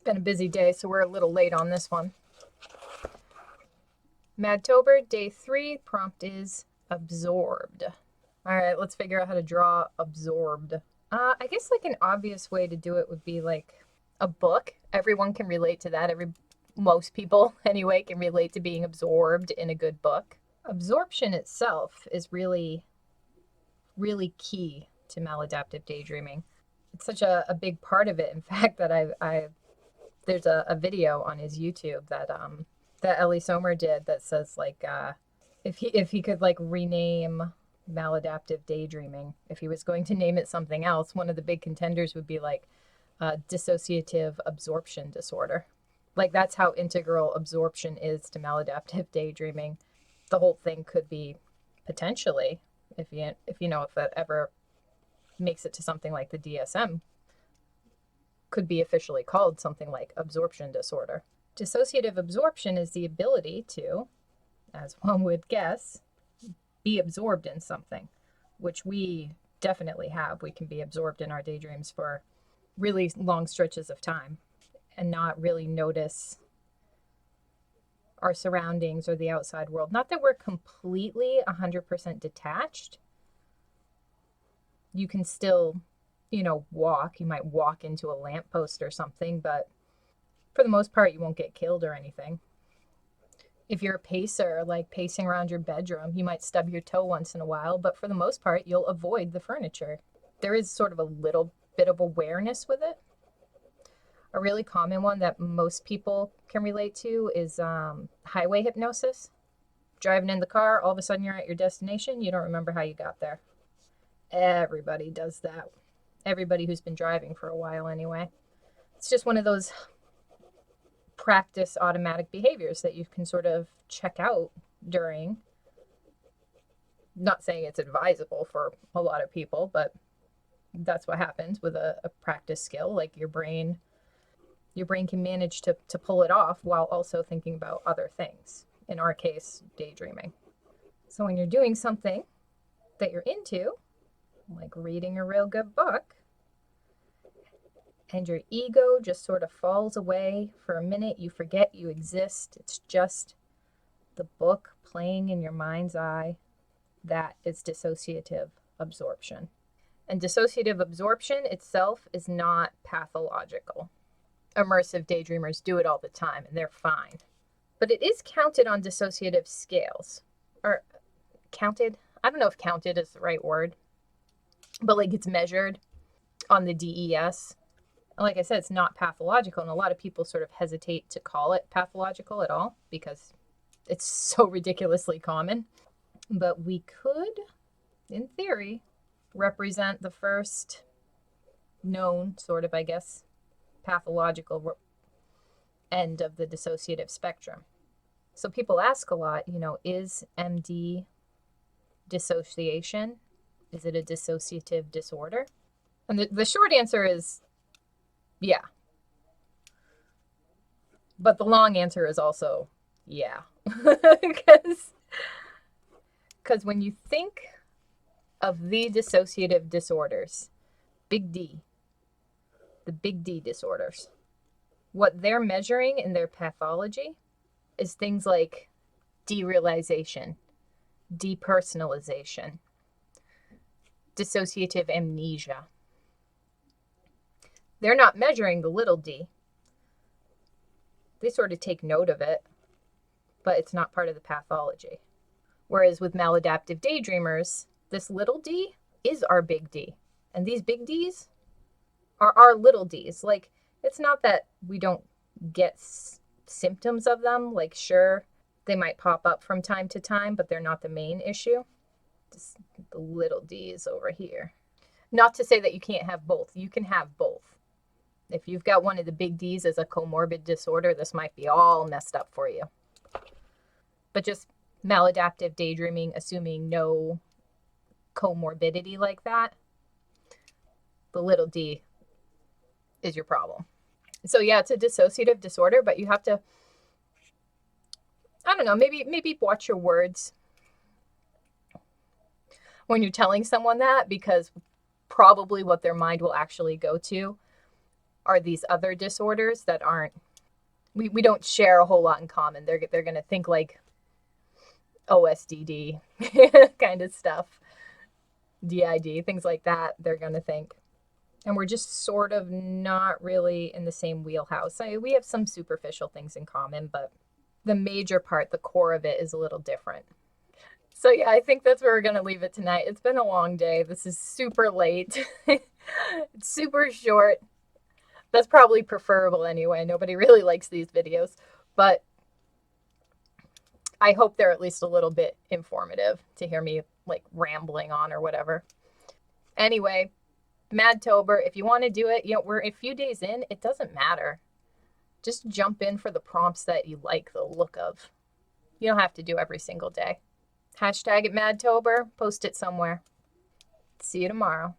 been a busy day, so we're a little late on this one. MaDDtober, day 3, prompt is absorbed. All right, let's figure out how to draw absorbed. I guess like an obvious way to do it would be like a book. Everyone can relate to that. Most people anyway can relate to being absorbed in a good book. Absorption itself is really, really key to maladaptive daydreaming. It's such a big part of it, in fact, that there's a video on his YouTube that Ellie Sommer did that says like if he could like rename maladaptive daydreaming, if he was going to name it something else, one of the big contenders would be like dissociative absorption disorder. Like that's how integral absorption is to maladaptive daydreaming. The whole thing could be potentially, if that ever makes it to something like the DSM, could be officially called something like absorption disorder. Dissociative absorption is the ability to, as one would guess, be absorbed in something, which we definitely have. We can be absorbed in our daydreams for really long stretches of time and not really notice our surroundings or the outside world. Not that we're completely 100% detached. You can still, walk. You might walk into a lamppost or something, but for the most part, you won't get killed or anything. If you're a pacer, like pacing around your bedroom, you might stub your toe once in a while, but for the most part, you'll avoid the furniture. There is sort of a little bit of awareness with it. A really common one that most people can relate to is highway hypnosis. Driving in the car, all of a sudden you're at your destination, you don't remember how you got there. Everybody does that. Everybody who's been driving for a while anyway. It's just one of those practice automatic behaviors that you can sort of check out during. Not saying it's advisable for a lot of people, but that's what happens with a practice skill. Like your brain can manage to pull it off while also thinking about other things. In our case, daydreaming. So when you're doing something that you're into, like reading a real good book, and your ego just sort of falls away for a minute, you forget you exist. It's just the book playing in your mind's eye. That is dissociative absorption. And dissociative absorption itself is not pathological. Immersive daydreamers do it all the time, and they're fine. But it is counted on dissociative scales. Or counted? I don't know if counted is the right word. But like it's measured on the DES. Like I said, it's not pathological, and a lot of people sort of hesitate to call it pathological at all because it's so ridiculously common. But we could, in theory, represent the first known sort of, I guess, pathological end of the dissociative spectrum. So people ask a lot, is MD dissociation? Is it a dissociative disorder? And the short answer is yeah. But the long answer is also yeah. Because when you think of the dissociative disorders, big D, the big D disorders, what they're measuring in their pathology is things like derealization, depersonalization, dissociative amnesia. They're not measuring the little d. They sort of take note of it, but it's not part of the pathology. Whereas with maladaptive daydreamers, this little d is our big D. And these big Ds are our little d's. Like, it's not that we don't get symptoms of them. Like, sure, they might pop up from time to time, but they're not the main issue. Just the little d's over here. Not to say that you can't have both. You can have both. If you've got one of the big D's as a comorbid disorder, this might be all messed up for you. But just maladaptive daydreaming, assuming no comorbidity like that, the little d is your problem. So yeah, it's a dissociative disorder, but you have to, I don't know, maybe watch your words when you're telling someone that, because probably what their mind will actually go to are these other disorders that aren't, we don't share a whole lot in common. They're going to think like OSDD kind of stuff, DID, things like that. They're going to think. And we're just sort of not really in the same wheelhouse. We have some superficial things in common, but the major part, the core of it, is a little different. So yeah, I think that's where we're going to leave it tonight. It's been a long day. This is super late. It's super short. That's probably preferable anyway. Nobody really likes these videos, but I hope they're at least a little bit informative to hear me like rambling on or whatever. Anyway, MaDDtober, if you want to do it, we're a few days in, it doesn't matter. Just jump in for the prompts that you like the look of. You don't have to do every single day. Hashtag it MaDDtober, post it somewhere. See you tomorrow.